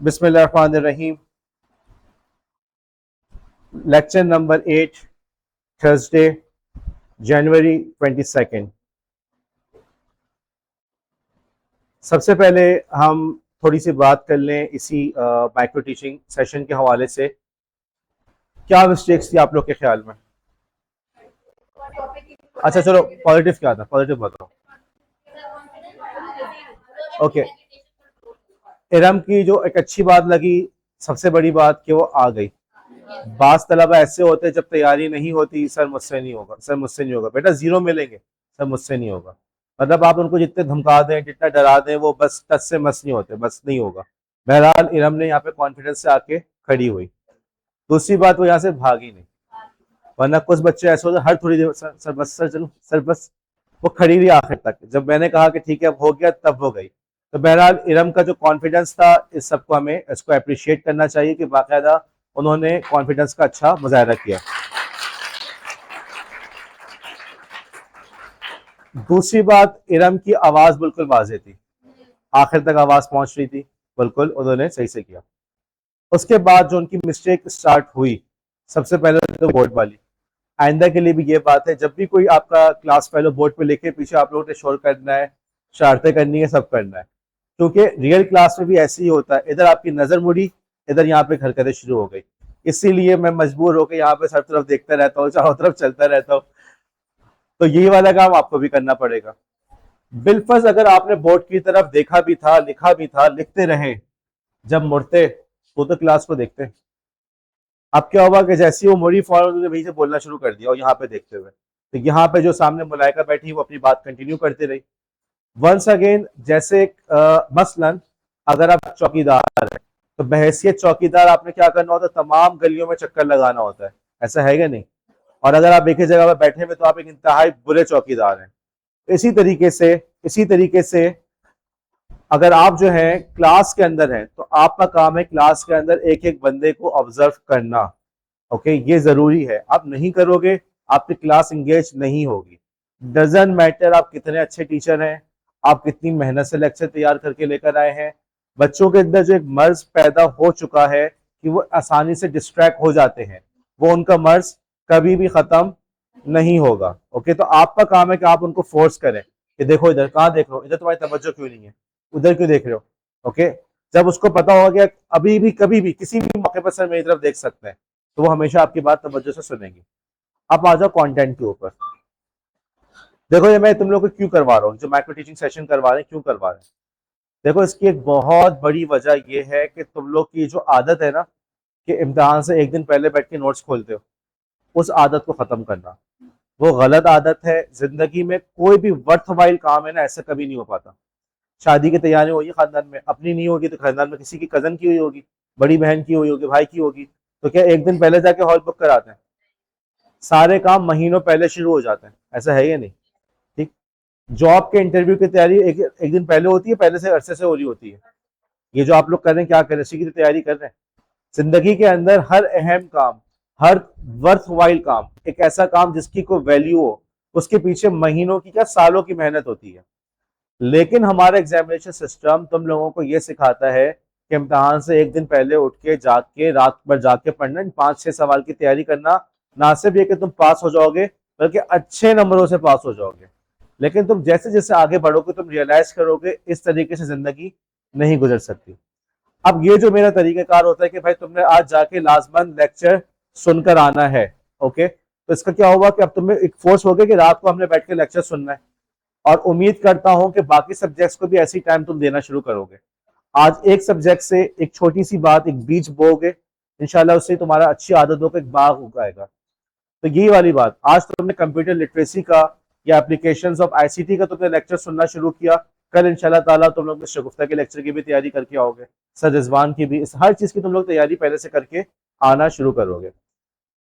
बिस्मिल्लाहिर्रहमानिर्रहीम। Lecture number 8, Thursday, जनवरी 22। सबसे पहले हम थोड़ी सी बात कर लें इसी माइक्रो टीचिंग सेशन के हवाले से। क्या मिस्टेक्स थी आप लोग के ख्याल में? अच्छा चलो, पॉजिटिव क्या था, पॉजिटिव बताओ। ओके, इरम की जो एक अच्छी बात लगी, सबसे बड़ी बात कि वो आ गई। बास तलबा ऐसे होते हैं जब तैयारी नहीं होती, सर मुझसे नहीं होगा, सर मुझसे नहीं होगा, बेटा जीरो मिलेंगे, सर मुझसे नहीं होगा। मतलब आप उनको जितने धमका दें, जितना डरा दें, वो बस टच से मस नहीं होते, बस नहीं होगा। बहरहाल इरम ने यहाँ पे कॉन्फिडेंस से आके खड़ी हुई। दूसरी बात, वो यहाँ से भागी नहीं, वरना कुछ बच्चे ऐसे होते हर थोड़ी देर सर, सर बस, सर चलो, सर बस। वो खड़ी रही आखिर तक, जब मैंने कहा कि ठीक है अब हो गया, तब हो गई। तो बहरहाल इरम का जो कॉन्फिडेंस था, इस सबको हमें इसको अप्रिशिएट करना चाहिए कि बाकायदा उन्होंने कॉन्फिडेंस का अच्छा मुजाहरा किया। दूसरी बात, इरम की आवाज बिल्कुल वाज़ेह थी, आखिर तक आवाज पहुंच रही थी, बिल्कुल उन्होंने सही से किया। उसके बाद जो उनकी मिस्टेक स्टार्ट हुई, सबसे पहले तो बोर्ड वाली। आइंदा के लिए भी ये बात है, जब भी कोई आपका क्लास फेलो बोर्ड पे लिखे, पीछे आप लोगों ने शोर करना है, शरारतें करनी है, सब करना है, क्योंकि रियल क्लास में भी ऐसे ही होता है। इधर आपकी नजर मुड़ी, इधर यहाँ पे हरकतें शुरू हो गई। इसीलिए मैं मजबूर होकर यहाँ पे हर तरफ देखता रहता हूँ, चारों तरफ चलता रहता हूँ। तो यही वाला काम आपको भी करना पड़ेगा। बिलफर्ज अगर आपने बोर्ड की तरफ देखा भी था, लिखा भी था, लिखते रहे, जब मुड़ते तो क्लास को देखते। अब क्या हुआ कि जैसे वो मुड़ी, फौरन उन्होंने वहीं से बोलना शुरू कर दिया, और यहाँ पे देखते हुए, तो यहाँ पे जो सामने मुलायका बैठी, वो अपनी बात कंटिन्यू करती रही। वंस अगेन, जैसे मसलन अगर आप चौकीदार हैं, तो बहैसियत चौकीदार आपने क्या करना होता है, तमाम गलियों में चक्कर लगाना होता है, ऐसा है कि नहीं? और अगर आप एक ही जगह पर बैठे हुए, तो आप एक इंतहाई बुरे चौकीदार हैं। इसी तरीके से अगर आप जो है क्लास के अंदर हैं, तो आपका काम है क्लास के अंदर एक एक बंदे को ऑब्जर्व करना। ओके, ये जरूरी है। आप नहीं करोगे, आपकी क्लास इंगेज नहीं होगी। डजंट मैटर आप कितने अच्छे टीचर हैं, आप कितनी मेहनत से लेक्चर तैयार करके लेकर आए हैं, बच्चों के अंदर जो एक मर्ज पैदा हो चुका है कि वो आसानी से डिस्ट्रैक्ट हो जाते हैं, वो उनका मर्ज कभी भी खत्म नहीं होगा। ओके, तो आपका काम है कि आप उनको फोर्स करें कि देखो इधर, कहाँ देख रहे हो, इधर तुम्हारी तवज्जो क्यों नहीं है, उधर क्यों देख रहे हो। ओके, जब उसको पता होगा कि अभी भी कभी भी किसी भी मौके पर सर मेरी तरफ देख सकते हैं, तो वो हमेशा आपकी बात तवज्जो से सुनेंगे। अब आ जाओ कंटेंट के ऊपर। देखो, ये मैं तुम लोग को क्यों करवा रहा हूँ, जो माइक्रो टीचिंग सेशन करवा रहे हैं, क्यों करवा रहे हैं? देखो, इसकी एक बहुत बड़ी वजह यह है कि तुम लोग की जो आदत है ना, कि इम्तिहान से एक दिन पहले बैठ के नोट्स खोलते हो, उस आदत को खत्म करना। वो गलत आदत है। जिंदगी में कोई भी वर्थवाइल काम है ना, ऐसा कभी नहीं हो पाता। शादी की तैयारी हुई है खानदान में, अपनी नहीं होगी तो खानदान में किसी की कजन की हुई होगी, बड़ी बहन की हुई होगी, भाई की होगी, तो क्या एक दिन पहले जाके हॉल बुक कराते हैं? सारे काम महीनों पहले शुरू हो जाते हैं, ऐसा है या नहीं? ठीक। जॉब के इंटरव्यू की तैयारी एक दिन पहले होती है, पहले से अरसे से हो रही होती है। ये जो आप लोग कर रहे हैं, क्या कर रहे हैं, इसी की तैयारी कर रहे हैं। जिंदगी के अंदर हर अहम काम, हर वर्थ वाइल काम, एक ऐसा काम जिसकी कोई वैल्यू हो, उसके पीछे महीनों की क्या सालों की मेहनत होती है। लेकिन हमारा एग्जामिनेशन सिस्टम तुम लोगों को यह सिखाता है कि इम्तहान से एक दिन पहले उठ के जाग के रात भर जाग के पढ़ना, 5-6 सवाल की तैयारी करना। ना सिर्फ ये कि तुम पास हो जाओगे, बल्कि अच्छे नंबरों से पास हो जाओगे। लेकिन तुम जैसे जैसे आगे बढ़ोगे, तुम रियलाइज करोगे इस तरीके से जिंदगी नहीं गुजर सकती। अब ये जो मेरा तरीकाकार होता है कि भाई तुमने आज जाके लाजमन लेक्चर सुनकर आना है, ओके, तो इसका क्या हुआ कि अब तुम्हें एक फोर्स हो गया कि रात को हमने बैठ के लेक्चर सुनना है। और उम्मीद करता हूं कि बाकी सब्जेक्ट्स को भी ऐसी टाइम तुम देना शुरू करोगे। आज एक सब्जेक्ट से एक छोटी सी बात, एक बीज बोगे, इंशाल्लाह उससे तुम्हारा अच्छी आदतों का एक बाग उगाएगा। तो यही वाली बात, आज तुमने कंप्यूटर लिटरेसी का या एप्लीकेशंस ऑफ आईसीटी का तुमने लेक्चर सुनना शुरू किया, कल इंशाल्लाह ताला तुम लोग शगुफ्ता के लेक्चर की भी तैयारी करके आओगे, सर रिजवान की भी, इस हर चीज की तुम लोग तैयारी पहले से करके आना शुरू करोगे।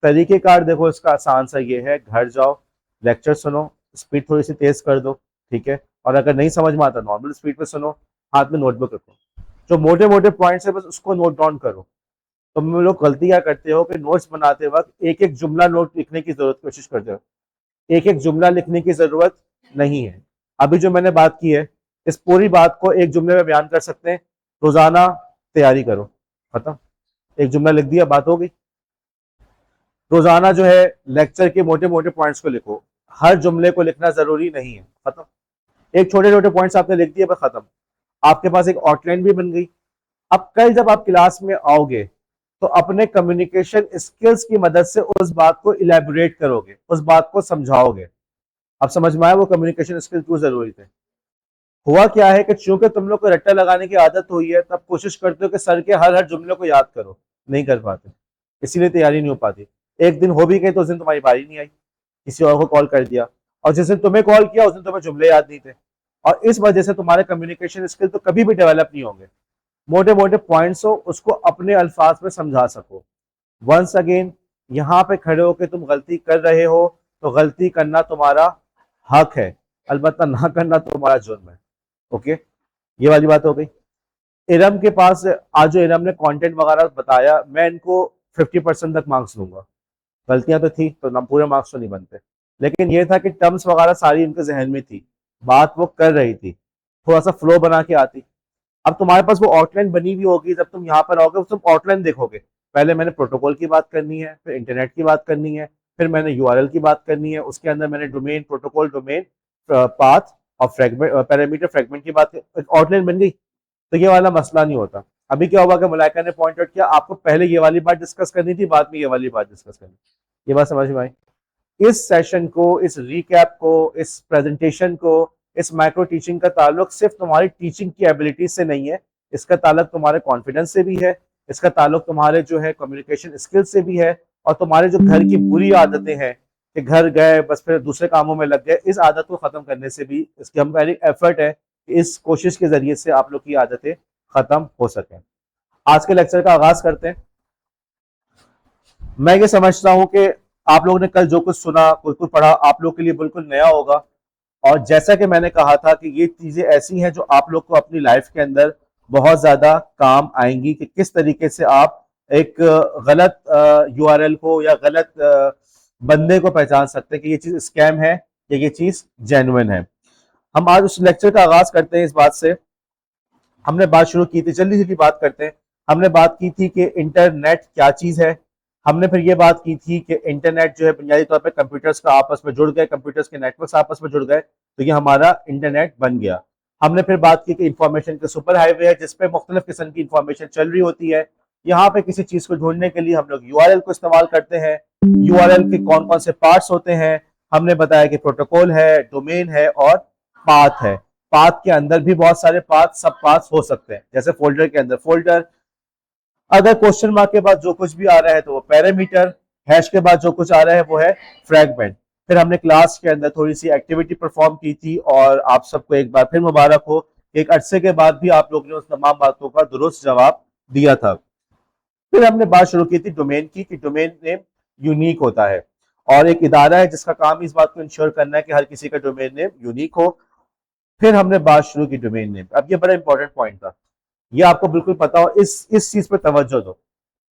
तरीकेकार देखो इसका आसान सा ये है, घर जाओ, लेक्चर सुनो, स्पीड थोड़ी सी तेज कर दो, ठीक है, और अगर नहीं समझ में आता नॉर्मल स्पीड पे सुनो, हाथ में नोटबुक रखो, जो मोटे मोटे पॉइंट्स है बस उसको नोट डाउन करो। तुम लोग गलती क्या करते हो कि नोट्स बनाते वक्त एक एक जुमला नोट लिखने की जरूरत कोशिश करते हो, एक एक जुमला लिखने की जरूरत नहीं है। अभी जो मैंने बात की है, इस पूरी बात को एक जुमले में बयान कर सकते हैं। रोजाना तैयारी करो, खत्म। एक जुमला लिख दिया, बात हो गई। रोजाना जो है लेक्चर के मोटे मोटे पॉइंट्स को लिखो, हर जुमले को लिखना जरूरी नहीं है, खत्म। एक छोटे छोटे पॉइंट्स आपने लिख दिए, बस खत्म। आपके पास एक आउटलाइन भी बन गई। अब कल जब आप क्लास में आओगे तो अपने कम्युनिकेशन स्किल्स की मदद से उस बात को इलेबोरेट करोगे, उस बात को समझाओगे। अब समझ में आया वो कम्युनिकेशन स्किल क्यों जरूरी थे। हुआ क्या है कि चूंकि तुम लोग को रट्टा लगाने की आदत हुई है, तब कोशिश करते हो कि सर के हर हर जुमले को याद करो, नहीं कर पाते, इसीलिए तैयारी नहीं हो पाती। एक दिन हो भी गई तो उस दिन तुम्हारी बारी नहीं आई, किसी और को कॉल कर दिया, और जिस दिन तुम्हें कॉल किया उस दिन तुम्हें जुमले याद नहीं थे, और इस वजह से तुम्हारे कम्युनिकेशन स्किल तो कभी भी डेवलप नहीं होंगे। मोटे मोटे पॉइंट्स हो उसको अपने अल्फाज में समझा सको। वंस अगेन, यहाँ पे खड़े होकर तुम गलती कर रहे हो तो गलती करना तुम्हारा हक है, अलबत्ता ना करना तुम्हारा जुर्म है। ओके, ये वाली बात हो गई। इरम के पास आज जो इरम ने कंटेंट वगैरह बताया, मैं इनको 50% तक मार्क्स दूंगा। गलतियां तो थी तो ना, पूरे मार्क्स तो नहीं बनते, लेकिन ये था कि टर्म्स वगैरह सारी उनके जहन में थी, बात वो कर रही थी, थोड़ा सा फ्लो बना के आती। अब तुम्हारे पास वो आउटलाइन बनी हुई होगी, जब तुम यहाँ पर आओगे तुम आउटलाइन देखोगे, पहले मैंने प्रोटोकॉल की बात करनी है, फिर इंटरनेट की बात करनी है, फिर मैंने यूआरएल की बात करनी है, उसके अंदर मैंने डोमेन, प्रोटोकॉल, डोमेन, पाथ और फ्रेगमेंट, पैरामीटर, फ्रेगमेंट की बात, आउटलाइन बन गई। तो ये वाला मसला नहीं होता। अभी क्या हुआ कि मलाइका ने पॉइंट आउट किया, आपको पहले ये वाली बात डिस्कस करनी थी, बाद में ये वाली बात डिस्कस करनी। ये बात समझ में आई। इस सेशन को, इस रिकैप को, इस प्रेजेंटेशन को, इस माइक्रो टीचिंग का ताल्लुक सिर्फ तुम्हारी टीचिंग की एबिलिटी से नहीं है, इसका ताल्लुक तुम्हारे कॉन्फिडेंस से भी है, इसका ताल्लुक तुम्हारे जो है कम्युनिकेशन स्किल से भी है, और तुम्हारे जो घर की बुरी आदतें हैं कि घर गए बस फिर दूसरे कामों में लग गए, इस आदत को खत्म करने से भी इसकी हम पहले एफर्ट है कि इस कोशिश के जरिए से आप लोग की आदतें खत्म हो सकें। आज के लेक्चर का आगाज करते हैं। मैं ये समझता हूं कि आप लोगों ने कल जो कुछ सुना, कुछ कुछ पढ़ा, आप लोग के लिए बिल्कुल नया होगा, और जैसा कि मैंने कहा था कि ये चीजें ऐसी हैं जो आप लोग को अपनी लाइफ के अंदर बहुत ज्यादा काम आएंगी, कि किस तरीके से आप एक गलत यूआरएल को या गलत बंदे को पहचान सकते हैं कि ये चीज स्कैम है या ये चीज जेन्युइन है। हम आज उस लेक्चर का आगाज करते हैं इस बात से। हमने बात शुरू की थी, जल्दी जल्दी बात करते हैं। हमने बात की थी कि इंटरनेट क्या चीज है। हमने फिर ये बात की थी कि इंटरनेट जो है बुनियादी तौर पे कंप्यूटर्स का आपस में जुड़ गए, कंप्यूटर्स के नेटवर्क्स आपस में जुड़ गए, तो ये हमारा इंटरनेट बन गया। हमने फिर बात की कि इंफॉर्मेशन के सुपर हाईवे है जिसपे मुख्तलिफ किस्म की इंफॉर्मेशन चल रही होती है। यहाँ पे किसी चीज को ढूंढने के लिए हम लोग यूआरएल को इस्तेमाल करते हैं। यूआरएल के कौन कौन से पार्ट्स होते हैं, हमने बताया कि प्रोटोकॉल है, डोमेन है और पाथ है। पाथ के अंदर भी बहुत सारे पाथ, सब पाथ हो सकते हैं, जैसे फोल्डर के अंदर फोल्डर, अगर क्वेश्चन मार्क के बाद जो कुछ भी आ रहा है तो वो पैरामीटर, हैश के बाद जो कुछ आ रहा है वो है फ्रैगमेंट। फिर हमने क्लास के अंदर थोड़ी सी एक्टिविटी परफॉर्म की थी, और आप सबको एक बार फिर मुबारक हो, एक अरसे के बाद भी आप लोगों ने उस तमाम बातों का दुरुस्त जवाब दिया था। फिर हमने बात शुरू की थी डोमेन की, कि डोमेन नेम यूनिक होता है, और एक इदारा है जिसका काम इस बात को इंश्योर करना है कि हर किसी का डोमेन नेम यूनिक हो। फिर हमने बात शुरू की डोमेन नेम। अब ये बड़ा इंपॉर्टेंट पॉइंट था, ये आपको बिल्कुल पता हो, इस चीज पे तवज्जो दो।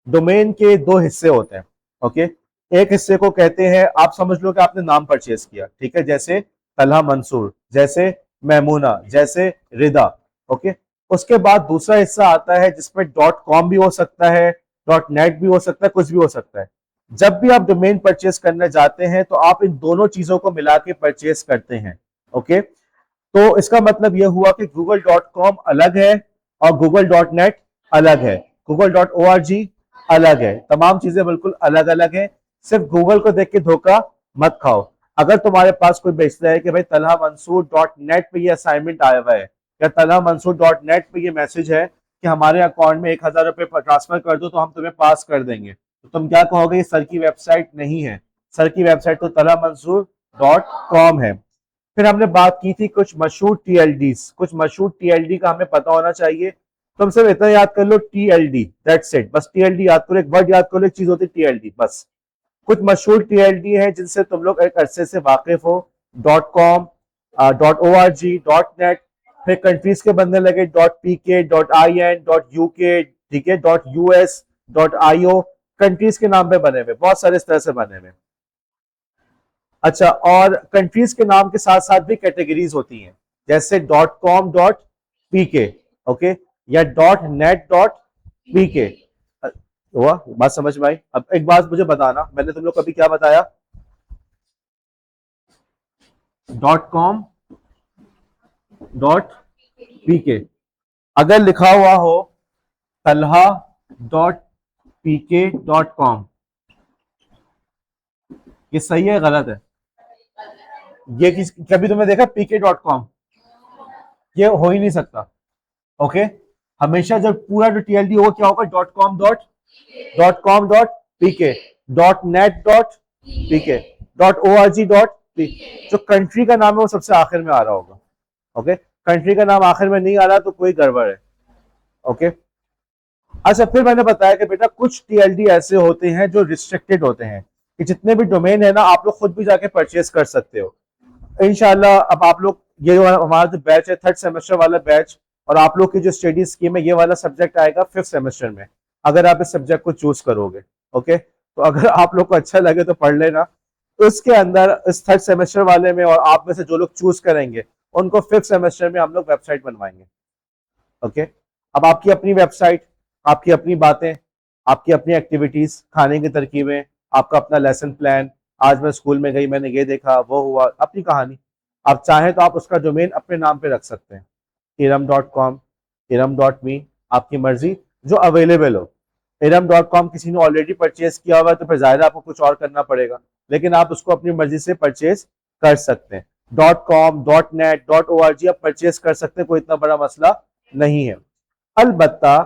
डोमेन के दो हिस्से होते हैं। ओके, एक हिस्से को कहते हैं, आप समझ लो कि आपने नाम परचेज किया, ठीक है, जैसे तलहा मंसूर, जैसे मैमूना, जैसे रिदा। ओके, उसके बाद दूसरा हिस्सा आता है जिसमें .com भी हो सकता है, .net भी हो सकता है, कुछ भी हो सकता है। जब भी आप डोमेन परचेज करने जाते हैं तो आप इन दोनों चीजों को मिला के परचेज करते हैं। ओके, तो इसका मतलब यह हुआ कि google.com अलग है और google.net अलग है, google.org अलग है, तमाम चीजें बिल्कुल अलग अलग है। सिर्फ गूगल को देख के धोखा मत खाओ। अगर तुम्हारे पास कोई बेचता है कि भाई तलहा मंसूर .net पे ये असाइनमेंट आया हुआ है, या तलहा मंसूर .net पे ये मैसेज है कि हमारे अकाउंट में 1000 रुपए ट्रांसफर कर दो तो हम तुम्हें पास कर देंगे, तो तुम क्या कहोगे, ये सर की वेबसाइट नहीं है। सर की वेबसाइट तो तलहा मंसूर .com है। फिर हमने बात की थी कुछ मशहूर टीएलडीज, कुछ मशहूर टीएलडी का हमें पता होना चाहिए। तुम सिर्फ इतना याद कर लो, टीएलडी, दैट्स इट, बस टीएलडी याद करो, एक वर्ड याद करो, एक चीज होती है टीएलडी, बस। कुछ मशहूर टीएलडी है जिनसे तुम लोग एक अरसे से वाकिफ हो, .com, .org, .net। फिर कंट्रीज के बनने लगे .pk, .in, .uk, ठीक है, .us, .io, कंट्रीज के नाम पे बने हुए, बहुत सारे इस तरह से बने हुए। अच्छा, और कंट्रीज के नाम के साथ साथ भी कैटेगरीज होती हैं, जैसे .com, .pk, ओके, या .net, पीके। हुआ बात समझ में आई? अब एक बात मुझे बताना, मैंने तुम लोग कभी क्या बताया? .com .pk। अगर लिखा हुआ हो तलहा .pk.com, ये सही है गलत है? ये कभी तुमने देखा pk.com? ये हो ही नहीं सकता। ओके, हमेशा जब पूरा जो टीएलडी होगा क्या होगा? .com.pk, .net.pk, .org.pk। जो कंट्री का नाम है वो सबसे आखिर में आ रहा होगा। ओके, कंट्री का नाम आखिर में नहीं आ रहा तो कोई गड़बड़ है। ओके, अच्छा फिर मैंने बताया कि बेटा कुछ टीएलडी ऐसे होते हैं जो रिस्ट्रिक्टेड होते हैं, कि जितने भी डोमेन है ना आप लोग खुद भी जाके परचेज कर सकते हो इंशाल्लाह। अब आप लोग ये जो हमारा जो बैच है थर्ड सेमेस्टर वाला बैच, और आप लोग की जो स्टडी स्कीम है ये वाला सब्जेक्ट आएगा फिफ्थ सेमेस्टर में, अगर आप इस सब्जेक्ट को चूज करोगे। ओके, तो अगर आप लोग को अच्छा लगे तो पढ़ लेना। उसके अंदर इस थर्ड सेमेस्टर वाले में, और आप में से जो लोग चूज करेंगे उनको फिफ्थ सेमेस्टर में हम लोग वेबसाइट बनवाएंगे। ओके, अब आपकी अपनी वेबसाइट, आपकी अपनी बातें, आपकी अपनी एक्टिविटीज, खाने की तरकीबें, आपका अपना लेसन प्लान, आज मैं स्कूल में गई मैंने ये देखा वो हुआ, अपनी कहानी। आप चाहें तो आप उसका डोमेन अपने नाम पे रख सकते हैं, iram.com, iram.me, आपकी मर्जी, जो अवेलेबल हो। iram.com किसी ने ऑलरेडी परचेज किया हुआ है तो फिर जाहिर है आपको कुछ और करना पड़ेगा, लेकिन आप उसको अपनी मर्जी से परचेज कर सकते हैं। .com, .net, .org आप परचेज कर सकते हैं, कोई इतना बड़ा मसला नहीं है। अलबत्ता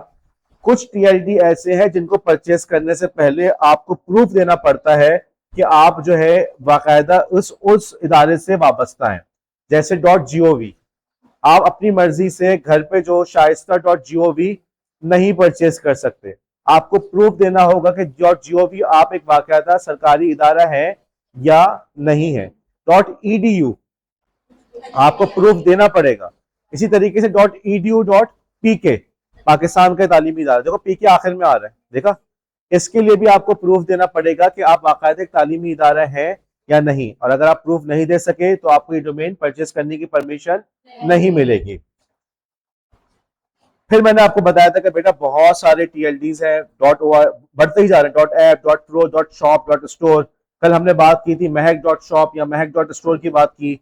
कुछ टीएलडी ऐसे हैं जिनको परचेस करने से पहले आपको प्रूफ देना पड़ता है कि आप जो है बाकायदा उस इदारे से वाबस्ता हैं। जैसे .gov, आप अपनी मर्जी से घर पे जो शाइस्ता .gov नहीं परचेस कर सकते, आपको प्रूफ देना होगा कि .gov आप एक बाकायदा सरकारी इदारा है या नहीं है। .edu आपको प्रूफ देना पड़ेगा। इसी तरीके से .edu.pk पाकिस्तान का तालीमी इदारा, देखो पीके आखिर में आ रहा है, देखा? इसके लिए भी आपको प्रूफ देना पड़ेगा कि आप बाकायदा एक तालीमी इदारा है या नहीं, और अगर आप प्रूफ नहीं दे सके तो आपको ये डोमेन परचेस करने की परमिशन नहीं मिलेगी। फिर मैंने आपको बताया था कि बेटा बहुत सारे टीएलडीज हैं, बढ़ते ही जा रहे हैं, .app, .pro, .shop, .store। कल हमने बात की थी महक .shop या महक .store की बात की।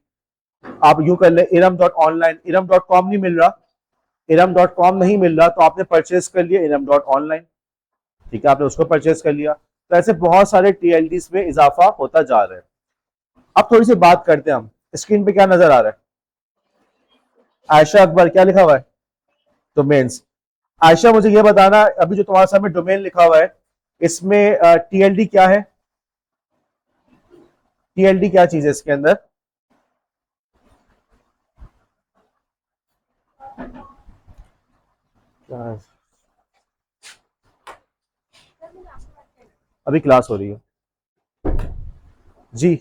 आप यूं कर ले इरम.online, इरम.com नहीं मिल रहा, इरम.com नहीं मिल रहा तो आपने परचेज कर लिया इरम.online, ठीक है, आपने उसको परचेज कर लिया। तो ऐसे बहुत सारे टीएलडीज में इजाफा होता जा रहा है। अब थोड़ी सी बात करते हैं हम, स्क्रीन पे क्या नजर आ रहा है? आयशा अकबर, क्या लिखा हुआ है? डोमेन्स। आयशा मुझे ये बताना, अभी जो तुम्हारे सामने डोमेन लिखा हुआ है इसमें टीएलडी क्या है? टीएलडी क्या चीज है इसके अंदर? अभी क्लास हो रही है जी।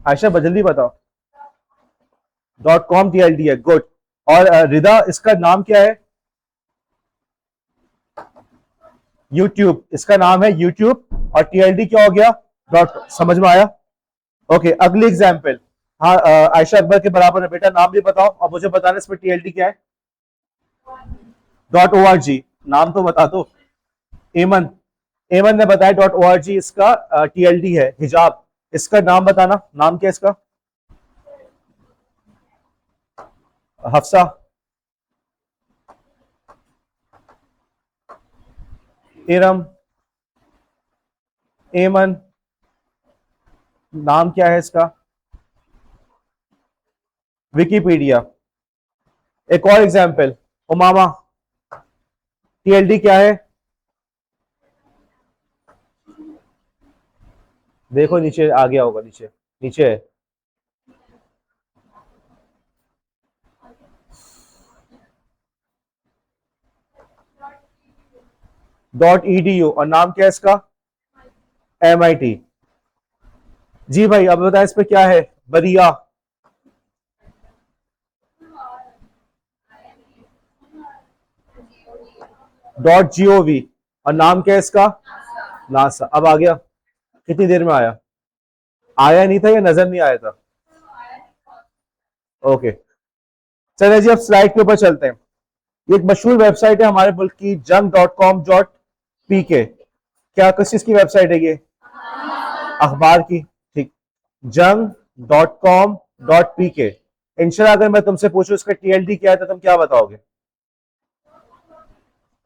आयशा जल्दी बताओ। .com टीएलडी है, गुड। और रिदा इसका नाम क्या है? यूट्यूब, इसका नाम है यूट्यूब, और टीएलडी क्या हो गया? समझ में आया? ओके, अगली एग्जाम्पल। हाँ, आयशा अकबर के बराबर है बेटा, नाम भी बताओ और मुझे बताना इसमें टीएलडी क्या है। .org, नाम तो बता दो। एमन, एमन ने बताया .org इसका टीएलडी है। हिजाब, इसका नाम बताना, नाम क्या है इसका? हफ्सा, इरम, एमन, नाम क्या है इसका? विकीपीडिया। एक और एग्जाम्पल, उमामा, टीएलडी क्या है? देखो नीचे आ गया होगा, नीचे नीचे है। .edu, और नाम क्या है इसका? MIT। जी भाई, अब बताएं इस पे क्या है? बरिया, .gov, और नाम क्या है इसका? नासा। अब आ गया? कितनी देर में आया? आया नहीं था या नजर नहीं आया था? ओके, चलिए जी अब स्लाइड के ऊपर चलते हैं। ये एक मशहूर वेबसाइट है हमारे मुल्क की, jung.com.pk। क्या किस चीज की वेबसाइट है ये? अखबार की, ठीक। jung.com.pk। इंशाल्लाह अगर मैं तुमसे पूछूं इसका टीएलडी क्या है तो तुम क्या बताओगे?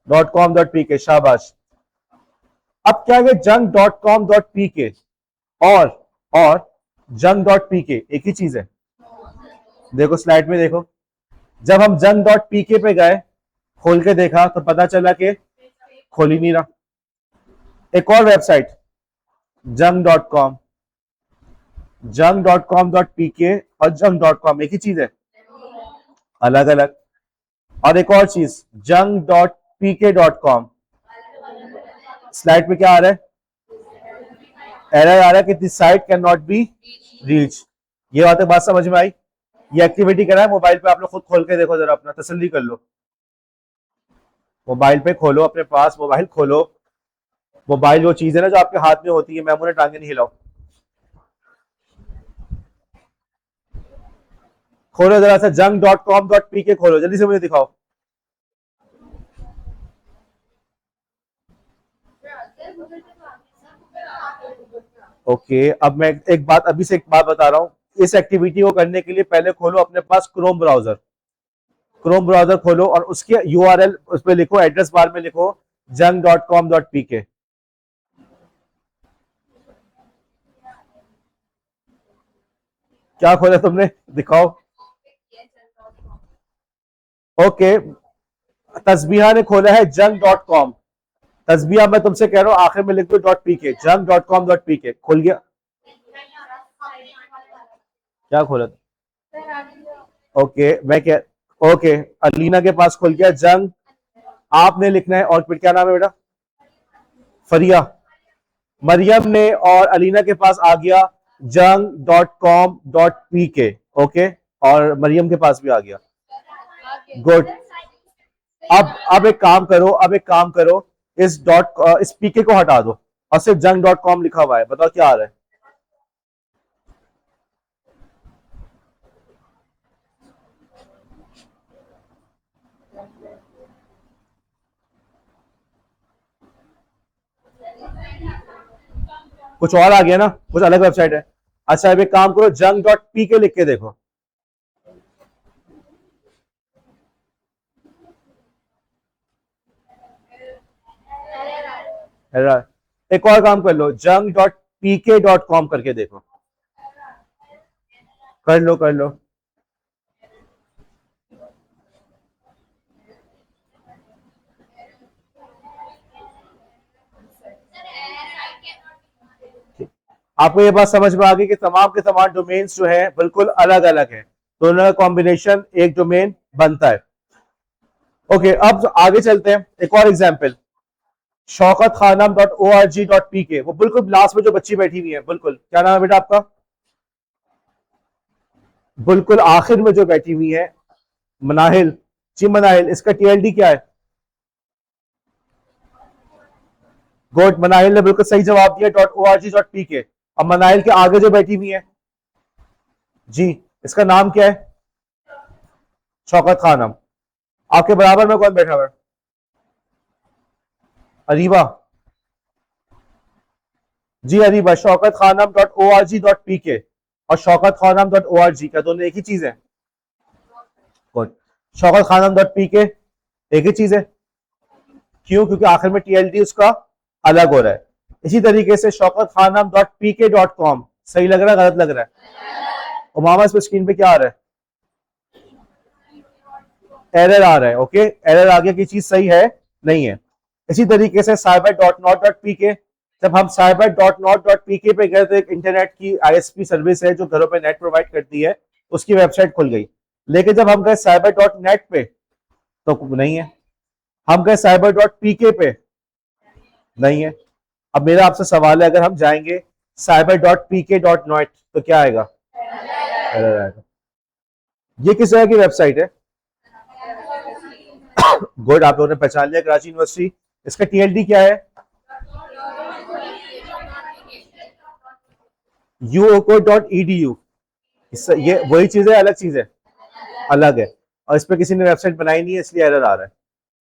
.com.pk, शाबाश। अब क्या है jung.com.pk और jung.pk एक ही चीज है? देखो स्लाइड में देखो, जब हम jung.pk पे गए, खोल के देखा तो पता चला कि खोल ही नहीं रहा। एक और वेबसाइट jung.com, jung.com.pk और jung.com एक ही चीज है? अलग अलग। और एक और चीज jung.pk.com, स्लाइड पे क्या आ रहा है? एरर आ रहा है कि this site can not be reach. ये बात समझ में आई? ये एक्टिविटी करा है मोबाइल पे, आप लोग खुद खोल के देखो जरा, अपना तसल्ली कर लो। मोबाइल पे खोलो, अपने पास मोबाइल खोलो। मोबाइल वो चीज है ना जो आपके हाथ में होती है, मैं मुझे टांगे नहीं हिलाओ। खोलो जरा सा jung.com.pk खोलो, जल्दी से मुझे दिखाओ। ओके, अब मैं एक बात अभी से एक बात बता रहा हूं। इस एक्टिविटी को करने के लिए पहले खोलो अपने पास क्रोम ब्राउजर। क्रोम ब्राउजर खोलो और उसके यूआरएल उस पर लिखो, एड्रेस बार में लिखो jung.com.pk। क्या खोला तुमने? दिखाओ। ओके, तस्बीहा ने खोला है jung.com। तस्बीहा मैं तुमसे कह रहा हूं आखिर में लिख दो .pk, jung.com.pk। खुल गया? क्या खोला? ओके मैं क्या, ओके अलीना के पास खुल गया जंग। आपने लिखना है, और फिर क्या नाम है बेटा? फरिया। मरियम ने और अलीना के पास आ गया jung.com.pk। ओके, और मरियम के पास भी आ गया। गुड। अब एक काम करो, इस पीके को हटा दो और सिर्फ jung.com लिखा हुआ है। बताओ क्या आ रहा है? कुछ और आ गया ना, कुछ अलग वेबसाइट है। अच्छा अब एक काम करो, jung.pk लिख के देखो। एक और काम कर लो, jung.pk.com करके देखो। कर लो कर लो। आपको ये बात समझ में आ गई कि तमाम के तमाम डोमेन्स जो है बिल्कुल अलग अलग है, दोनों का कॉम्बिनेशन एक डोमेन बनता है। ओके, अब आगे चलते हैं। एक और एग्जांपल, शौकत खानम .org.pk। वो बिल्कुल लास्ट में जो बच्ची बैठी हुई है, बिल्कुल क्या नाम है बेटा आपका? बिल्कुल आखिर में जो बैठी हुई है, मनाहिल। जी मनाहिल, इसका टीएलडी क्या है? गुड, मनाहिल ने बिल्कुल सही जवाब दिया .org.pk। अब मनाहिल के आगे जो बैठी हुई है जी, इसका नाम क्या है? शौकत खानम। आपके बराबर में कौन बैठा हुआ है? अरीबा। जी अरीबा, शौकत खानम .org.pk और शौकत खानम .org क्या दोनों एक ही चीज है? गुड। शौकत खानम .pk एक ही चीज है। क्यों? क्योंकि आखिर में टीएलडी उसका अलग हो रहा है। इसी तरीके से शौकत खानम .pk.com सही लग रहा है, गलत लग रहा है? उमामा इस पे स्क्रीन पे क्या आ रहा है? एरर आ रहा है। ओके, एरर आ गया कि चीज सही है नहीं है। इसी तरीके से cyber.not.pk, जब हम cyber.not.pk पे गए तो एक इंटरनेट की आईएसपी सर्विस है जो घरों पे नेट प्रोवाइड करती है, उसकी वेबसाइट खुल गई। लेकिन जब हम गए cyber.net पे तो नहीं है। हम गए cyber.pk पे, नहीं है। अब मेरा आपसे सवाल है, अगर हम जाएंगे cyber.pk.net तो क्या आएगा? एरर आएगा। ये किस तरह की वेबसाइट है? गुड, आप लोगों ने पहचान लिया, कराची यूनिवर्सिटी। इसका टीएलडी क्या है? uoko.edu। ये वही चीज है, अलग चीज है? अलग है। और इस पर किसी ने वेबसाइट बनाई नहीं है, इसलिए एरर आ रहा है।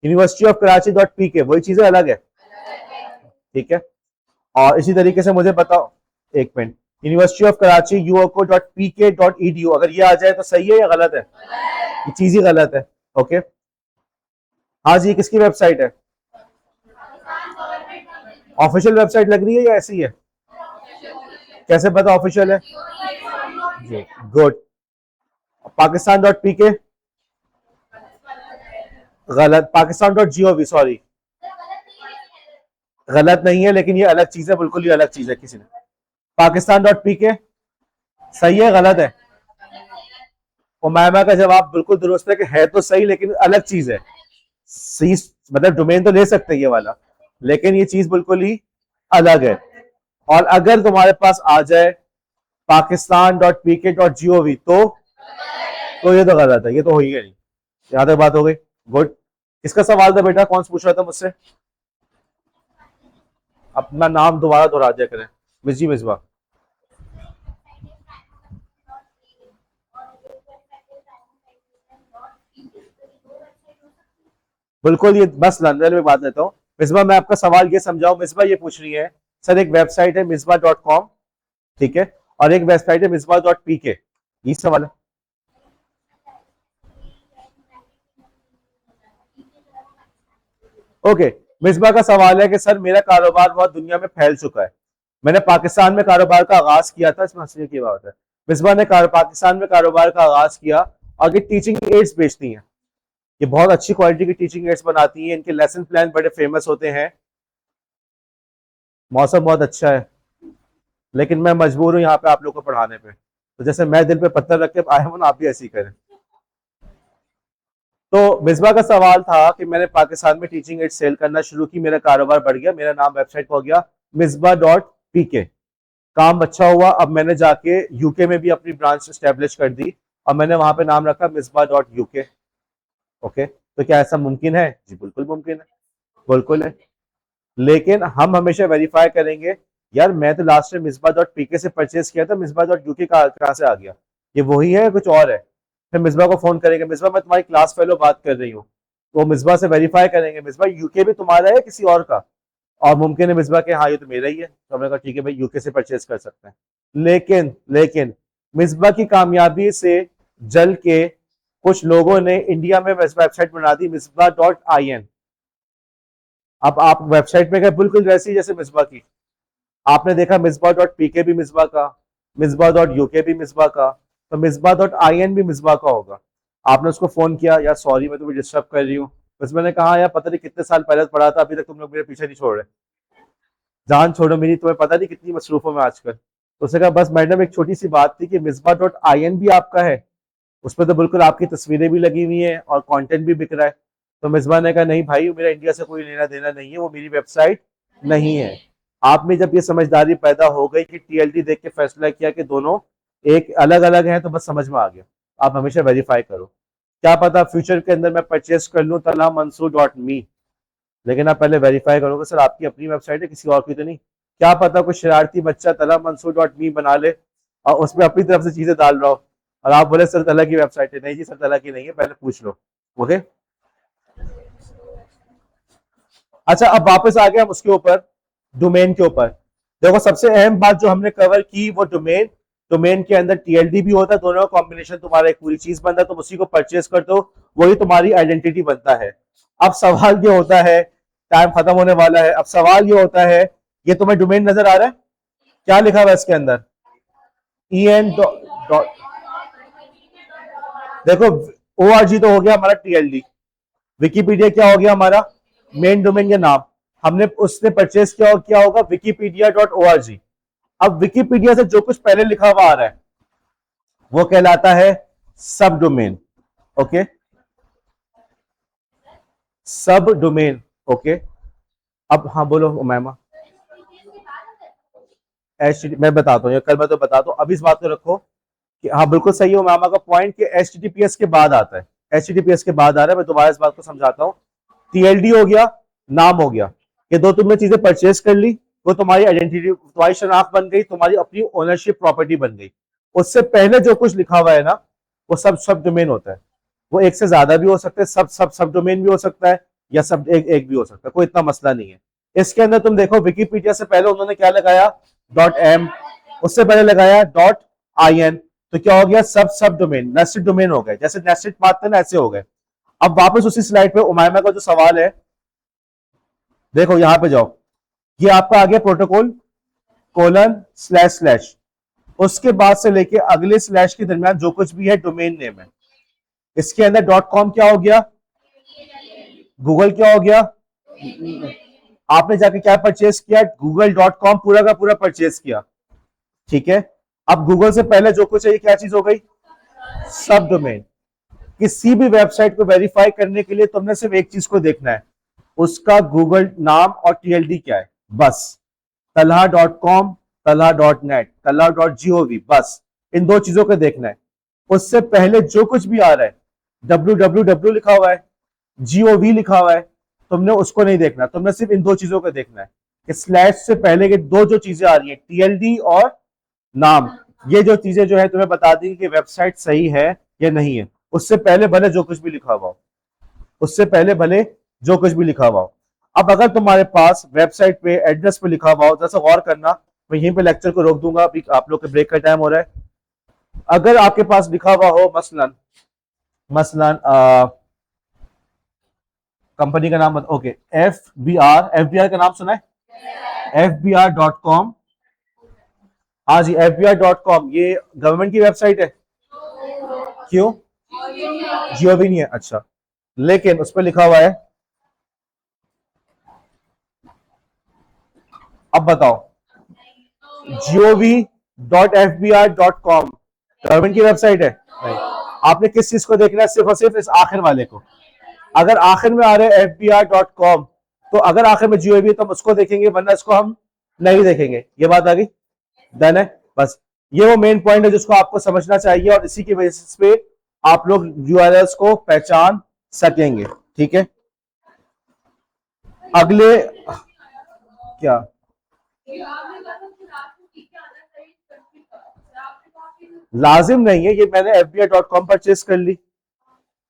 University of Karachi dot P के, वही चीजें अलग है, ठीक है। और इसी तरीके से मुझे बताओ, एक minute, university of Karachi U O K dot P K dot E D U, अगर ये आ जाए तो सही है या गलत है? ये चीज ही गलत है। ओके, हाँ जी, किसकी वेबसाइट है? ऑफिशियल वेबसाइट लग रही है या ऐसी है? कैसे पता ऑफिशियल है? जी, good. Pakistan dot P K, गलत। Pakistan dot G O V, sorry, गलत नहीं है, लेकिन ये अलग चीज है, बिल्कुल ही अलग चीज है। किसी ने पाकिस्तान डॉट पी के, सही है गलत है? उमैमा का जवाब बिल्कुल दुरुस्त है कि है तो सही, लेकिन अलग चीज है। सी मतलब डोमेन तो ले सकते हैं ये वाला, लेकिन ये चीज बिल्कुल ही अलग है। और अगर तुम्हारे पास आ जाए Pakistan dot P K dot G O we, तो ये तो गलत है, ये तो हो ही नहीं। यहां तक बात हो गई, गुड। किसका सवाल था बेटा, कौन पूछ रहा था मुझसे? अपना नाम दोबारा दोहरा दिया करें। मिस मिसबा, बिल्कुल, ये बस लंदन में बात लेता हूँ। मिसबा, मैं आपका सवाल ये समझाऊं। मिसबा ये पूछ रही है सर, एक वेबसाइट है मिसबा डॉट कॉम, ठीक है, और एक वेबसाइट है मिसबा डॉट पी के, ये सवाल है। ओके, मिसबा का सवाल है कि सर मेरा कारोबार बहुत दुनिया में फैल चुका है, मैंने पाकिस्तान में कारोबार का आगाज किया था। इसमें हंसने की बात है। मिसबा ने पाकिस्तान में कारोबार का आगाज किया और ये टीचिंग एड्स बेचती हैं, ये बहुत अच्छी क्वालिटी की टीचिंग एड्स बनाती हैं, इनके लेसन प्लान बड़े फेमस होते हैं। मौसम बहुत अच्छा है, लेकिन मैं मजबूर हूं यहाँ पे आप लोग को पढ़ाने पे, तो जैसे मैं दिल पे पत्थर रख के आया हूं ना, आप भी ऐसे ही करें। तो मिसबा का सवाल था कि मैंने पाकिस्तान में टीचिंग एड सेल करना शुरू की, मेरा कारोबार बढ़ गया, मेरा नाम वेबसाइट हो गया मिसबा डॉट पी के, काम अच्छा हुआ। अब मैंने जाके यूके में भी अपनी ब्रांच स्टैब्लिश कर दी और मैंने वहां पे नाम रखा मिसबा डॉट यूके। ओके, तो क्या ऐसा मुमकिन है? जी बिल्कुल मुमकिन है, बिल्कुल है। लेकिन हम हमेशा वेरीफाई करेंगे, यार मैं तो लास्ट में मिसबा डॉट पीके से परचेज किया था, मिसबा डॉट यूके कहाँ से आ गया? ये वही है कुछ और है? फिर मिसबा को फोन करेंगे, मिसबा मैं तुम्हारी क्लास फेलो बात कर रही हूँ, तो मिसबा से वेरीफाई करेंगे, मिसबा यूके भी तुम्हारा है किसी और का? और मुमकिन है मिसबा के हाँ ये तो मेरा ही है, तो हमने कहा ठीक है भाई यूके से परचेज कर सकते हैं। लेकिन मिसबा की कामयाबी से जल के कुछ लोगों ने इंडिया में वेबसाइट बना दी मिसबा डॉट आई एन। अब आप वेबसाइट में गए बिल्कुल वैसी जैसे मिसबा की, आपने देखा मिसबा डॉट पीके भी मिसबा का, मिसबा डॉट यूके भी मिसबा का, तो मिसबा डॉट आई एन भी मिसबा का होगा। आपने उसको फोन किया, यार सॉरी मैं तुम्हें डिस्टर्ब कर रही हूँ, बस मैंने कहा यार पता नहीं कितने साल पहले पढ़ा था, अभी तक तुम लोग मेरे पीछे नहीं छोड़ रहे, जान छोड़ो मेरी, तुम्हें पता नहीं कितनी मसरूफ हूं मैं आजकल। तो उसने कहा बस मैडम एक छोटी सी बात थी कि मिसबा डॉट आई एन भी आपका है, उसमें तो बिल्कुल आपकी तस्वीरें भी लगी हुई हैं और कंटेंट भी बिक रहा है। तो मिसबा ने कहा नहीं भाई, मेरा इंडिया से कोई लेना देना नहीं है, वो मेरी वेबसाइट नहीं है। आप में जब ये समझदारी पैदा हो गई कि टीएलडी देख के फैसला किया कि दोनों एक अलग अलग हैं, तो बस समझ में आ गया। आप हमेशा वेरीफाई करो, क्या पता फ्यूचर के अंदर मैं परचेस कर लूँ तला मंसूर डॉट मी, लेकिन आप पहले वेरीफाई करोगे सर आपकी अपनी वेबसाइट है किसी और की तो नहीं। क्या पता कोई शरारती बच्चा तला मंसूर डॉट मी बना ले और उसमें अपनी तरफ से चीजें डाल रहा हो और आप बोले सर तला की वेबसाइट है, नहीं जी सर तला की नहीं है, पहले पूछ लो। ओके, अच्छा अब वापस आ गया हम उसके ऊपर, डोमेन के ऊपर। देखो सबसे अहम बात जो हमने कवर की वो डोमेन, डोमेन के अंदर टीएलडी भी होता है, दोनों का कॉम्बिनेशन तुम्हारा एक पूरी चीज बनता है, तुम उसी को परचेज करते हो, वही तुम्हारी आइडेंटिटी बनता है। अब सवाल ये होता है, टाइम खत्म होने वाला है, अब सवाल ये होता है, ये तुम्हें डोमेन नजर आ रहा है, क्या लिखा हुआ है इसके अंदर? ई एन डॉट, देखो ओ आर जी तो हो गया हमारा टीएलडी, विकीपीडिया क्या हो गया हमारा मेन डोमेन का नाम, हमने उसने परचेज किया होगा Wikipedia dot O R G. अब विकीपीडिया से जो कुछ पहले लिखा हुआ आ रहा है वो कहलाता है सब डोमेन। ओके, सब डोमेन। ओके, अब हाँ बोलो उमैमा। मैं बताता हूँ, कल मैं तो बताता हूँ, अब इस बात को रखो कि हाँ बिल्कुल सही है उमैमा का पॉइंट कि एचटीटीपीएस के बाद आता है, एचटीटीपीएस के बाद आ रहा है। मैं दोबारा इस बात को समझाता हूँ, टीएलडी हो गया, नाम हो गया, ये दो तुमने चीजें परचेज कर ली, वो तुम्हारी आइडेंटिटी तुम्हारी शनाख्त बन गई, तुम्हारी अपनी ओनरशिप प्रॉपर्टी बन गई। उससे पहले जो कुछ लिखा हुआ है ना वो सब सब डोमेन होता है। वो एक से ज्यादा भी हो सकते हैं, सब डोमेन भी हो सकता है, या सब एक भी हो सकता है, कोई इतना मसला नहीं है। इसके अंदर तुम देखो विकिपीडिया से पहले उन्होंने क्या लगाया, .m, उससे पहले लगाया .in, तो क्या हो गया, सब डोमेन, नेस्टेड डोमेन हो गए, जैसे नेस्टेड पाथ थे ना ऐसे हो गए। अब वापस उसी स्लाइड पे उमायमा का जो सवाल है, देखो यहां पे जाओ, ये आपका आ गया प्रोटोकॉल :/, उसके बाद से लेके अगले स्लैश के दरमियान जो कुछ भी है डोमेन नेम है। इसके अंदर .com क्या हो गया, गूगल क्या हो गया, आपने जाके क्या परचेज किया, google.com पूरा का पूरा परचेज किया, ठीक है। अब गूगल से पहले जो कुछ है ये क्या चीज हो गई, सब डोमेन। किसी भी वेबसाइट को वेरीफाई करने के लिए तुमने सिर्फ एक चीज को देखना है, उसका गूगल नाम और TLD क्या है, बस। talha.com, talha.net, talha.gov, बस इन दो चीजों को देखना है। उससे पहले जो कुछ भी आ रहा है, www लिखा हुआ है, gov लिखा हुआ है, तुमने उसको नहीं देखना, तुमने सिर्फ इन दो चीजों को देखना है कि स्लैश से पहले के दो जो चीजें आ रही है, TLD और नाम, ये जो चीजें जो है तुम्हें बता दी कि वेबसाइट सही है या नहीं है। उससे पहले भले जो कुछ भी लिखा हुआ हो, उससे पहले भले जो कुछ भी लिखा हुआ हो। अब अगर तुम्हारे पास वेबसाइट पे एड्रेस पे लिखा हुआ हो, जैसा गौर करना, मैं यहीं पे लेक्चर को रोक दूंगा, अभी आप लोग के ब्रेक का टाइम हो रहा है। अगर आपके पास लिखा हुआ हो मसलन कंपनी का नाम, ओके, FBR का नाम सुना है, FBR.com, हाँ जी, FBR.com, ये गवर्नमेंट की वेबसाइट है, क्यों, जियो भी नहीं है, अच्छा, लेकिन उस पर लिखा हुआ है, अब बताओ, gov.fbr.com गवर्नमेंट की वेबसाइट है, नहीं। आपने किस चीज को देखना है, सिर्फ और सिर्फ इस आखिर वाले को। अगर आखिर में आ रहे हैं fbr.com, तो अगर आखिर में gov है तो हम उसको देखेंगे, वरना इसको हम नहीं देखेंगे। ये बात आ गई, डन है, बस ये वो मेन पॉइंट है जिसको आपको समझना चाहिए, और इसी की बेसिस पे आप लोग URLs को पहचान सकेंगे, ठीक है। अगले क्या, लाजिम नहीं है, ये मैंने fbr.com परचेज कर ली,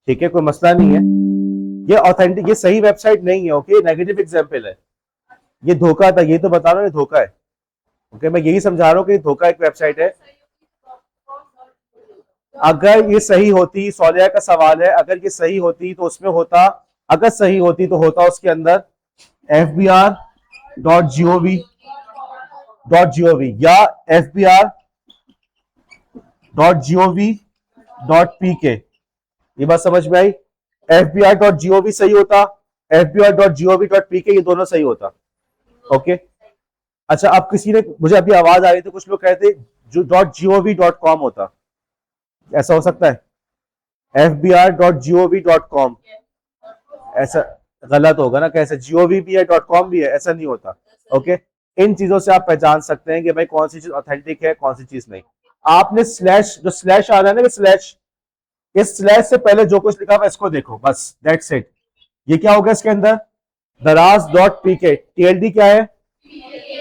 ठीक है, कोई मसला नहीं है। ये ऑथेंटिक, ये सही वेबसाइट नहीं है, ओके, नेगेटिव एग्जांपल है, ये धोखा था, ये तो बता रहा हूँ, ये धोखा है, ओके, मैं यही समझा रहा हूँ कि धोखा एक वेबसाइट है। अगर ये सही होती, सोलिया का सवाल है, अगर ये सही होती तो उसमें होता, अगर सही होती तो होता उसके अंदर fbr.gov या fbr.gov.pk, ये बात समझ में आई। fbr.gov सही होता, fbr.gov.pk ये दोनों सही होता, ओके। अच्छा, अब किसी ने मुझे अभी आवाज आ रही थी, कुछ लोग कहते जो .gov.com होता, ऐसा हो सकता है, fbr.gov.com, ऐसा गलत होगा ना, कैसे, gov भी है .com भी है, ऐसा नहीं होता, ओके। इन चीजों से आप पहचान सकते हैं कि भाई कौन सी चीज ऑथेंटिक है, कौन सी चीज नहीं। आपने स्लैश, जो स्लैश आ रहा है ना, स्लैश, इस स्लैश से पहले जो कुछ लिखा हुआ इसको देखो, बस दैट्स इट। ये क्या होगा इसके अंदर, दराज.pk, TLD क्या है,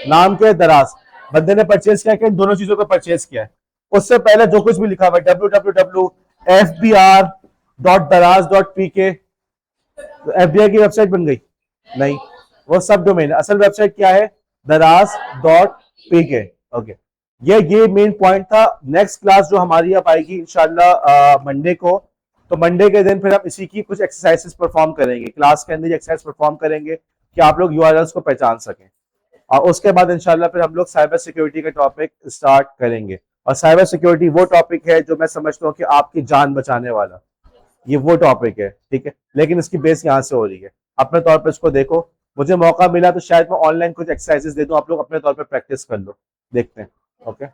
नाम क्या है, दराज, बंदे ने परचेज किया, कि दोनों चीजों को परचेज किया है। उससे पहले जो कुछ भी लिखा हुआ है www.fbr.daraz.pk, तो FBI की वेबसाइट बन गई, नहीं, वो सब डोमेन, असल वेबसाइट क्या है, daraz.pk, ओके। ये मेन पॉइंट था। नेक्स्ट क्लास जो हमारी अब आएगी इंशाल्लाह मंडे को, तो मंडे के दिन फिर हम इसी की कुछ एक्सरसाइजेस परफॉर्म करेंगे, क्लास के अंदर एक्सरसाइज परफॉर्म करेंगे कि आप लोग URLs को पहचान सकें, और उसके बाद इंशाल्लाह फिर हम लोग साइबर सिक्योरिटी का टॉपिक स्टार्ट करेंगे। और साइबर सिक्योरिटी वो टॉपिक है जो मैं समझता हूँ कि आपकी जान बचाने वाला, ये वो टॉपिक है, ठीक है, लेकिन इसकी बेस यहाँ से हो रही है। अपने तौर पर इसको देखो, मुझे मौका मिला तो शायद मैं ऑनलाइन कुछ एक्सरसाइजेस दे दूं, आप लोग अपने तौर पर प्रैक्टिस कर लो, देखते हैं, ओके।